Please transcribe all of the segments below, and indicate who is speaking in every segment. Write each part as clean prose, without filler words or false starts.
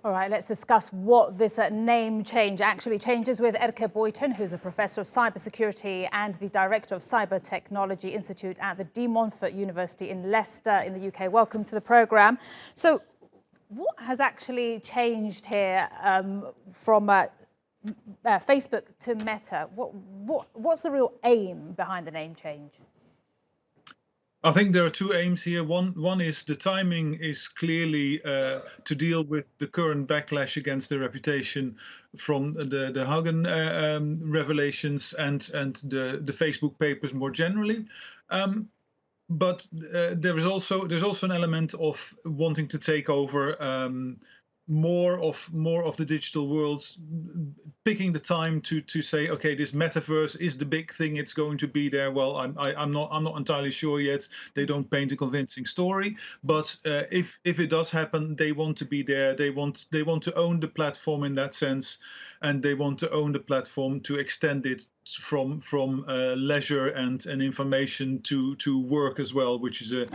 Speaker 1: All right, let's discuss what this name change actually changes with Erke Boyten, who's a professor of cybersecurity and the director of Cyber Technology Institute at the De Montfort University in Leicester in the UK. Welcome to the programme. So what has actually changed here from Facebook to Meta? What's the real aim behind the name change?
Speaker 2: I think there are two aims here. One is the timing is clearly to deal with the current backlash against the reputation from the Haugen revelations and the Facebook papers more generally. But there's also an element of wanting to take over more of the digital worlds, picking the time to say, okay, this metaverse is the big thing. It's going to be there. Well, I'm not entirely sure yet. They don't paint a convincing story. But if it does happen, they want to be there. They want to own the platform in that sense, and they want to own the platform to extend it from leisure and information to work as well, which is a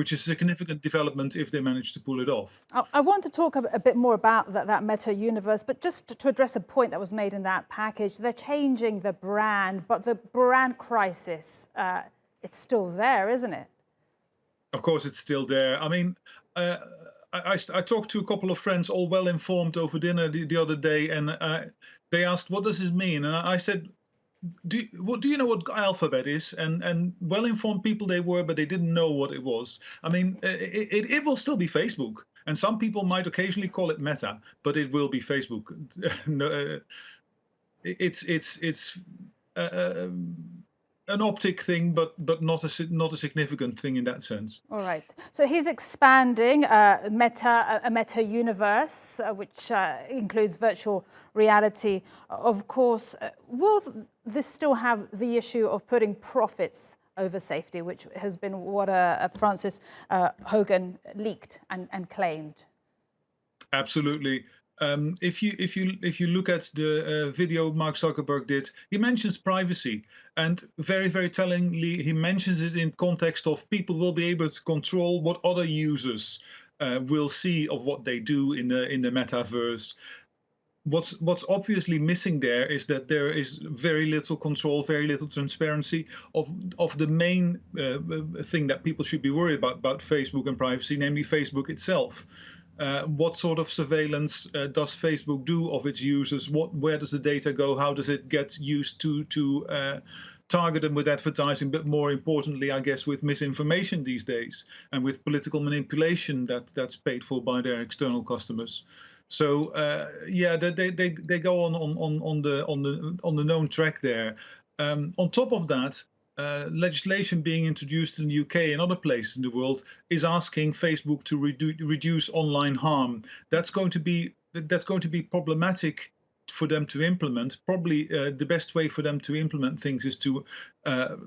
Speaker 2: significant development if they manage to pull it off.
Speaker 1: I want to talk a bit more about that meta universe, but just to address a point that was made in that package, they're changing the brand, but the brand crisis, it's still there, isn't it?
Speaker 2: Of course, it's still there. I mean, I talked to a couple of friends, all well informed, over dinner the other day, and they asked, "What does this mean?" And I said, do you know what alphabet is? And well-informed people they were, but they didn't know what it was. I mean, it will still be Facebook, and some people might occasionally call it Meta, but it will be Facebook. No, it's an optic thing, but not a significant thing in that sense.
Speaker 1: All right. So he's expanding a meta universe, which includes virtual reality. Of course, will this still have the issue of putting profits over safety, which has been what Francis Haugen leaked and claimed?
Speaker 2: Absolutely. If you look at the video Mark Zuckerberg did, he mentions privacy, and very tellingly, he mentions it in context of people will be able to control what other users will see of what they do in the metaverse. What's obviously missing there is that there is very little control, very little transparency of the main thing that people should be worried about Facebook and privacy, namely Facebook itself. What sort of surveillance does Facebook do of its users? Where does the data go? How does it get used to target them with advertising? But more importantly, I guess, with misinformation these days, and with political manipulation that's paid for by their external customers. So yeah, they go on the known track there. On top of that, legislation being introduced in the UK and other places in the world is asking Facebook to reduce online harm. That's going to be problematic for them to implement. Probably the best way for them to implement things is to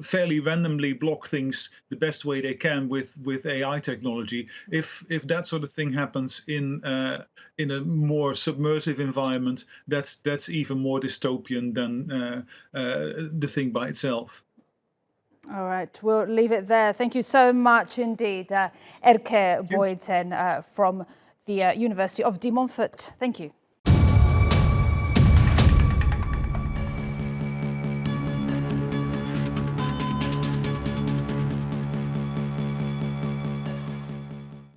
Speaker 2: fairly randomly block things the best way they can with AI technology. If that sort of thing happens in a more submersive environment, that's even more dystopian than the thing by itself.
Speaker 1: All right, we'll leave it there. Thank you so much indeed, Erke Boyten from the University of De Montfort. Thank you.